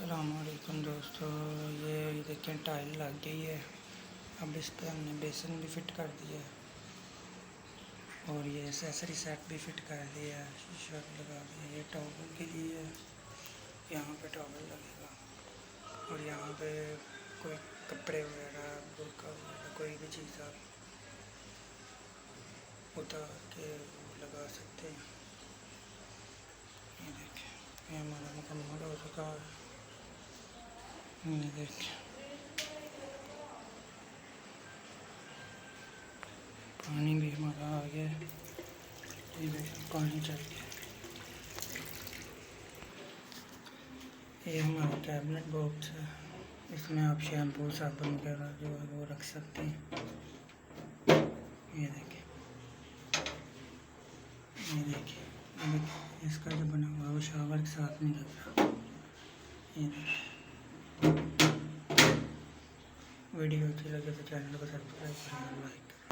अस्सलामुअलैकुम दोस्तों, ये देखें टाइल लग गई है। अब इस पर हमने बेसन भी फिट कर दिया है और ये एसेसरी सेट भी फिट कर दिया है। शीशा भी लगा दिया। ये टॉवल के लिए है, यहाँ पे टॉवल लगेगा और यहाँ पे कोई कपड़े वगैरह बुर्का वगैरह कोई भी चीज़ आप उतार के लगा सकते हैं। ये देखें, ये हमारा मुकम्मल हो चुका है। ये देखें, पानी भी हमारा आ गया। ये देखें, पानी चल गया। ये हमारा कैबिनेट बॉक्स है, इसमें आप शैम्पू साबुन वगैरह जो है वो रख सकते हैं। ये देखें, ये देखिए, ये देखिए, इसका जो बना हुआ है वो शावर के साथ नहीं लग रहा। ये देखिए, वीडियो अच्छी लगे तो चैनल को सब्सक्राइब करें, लाइक करें।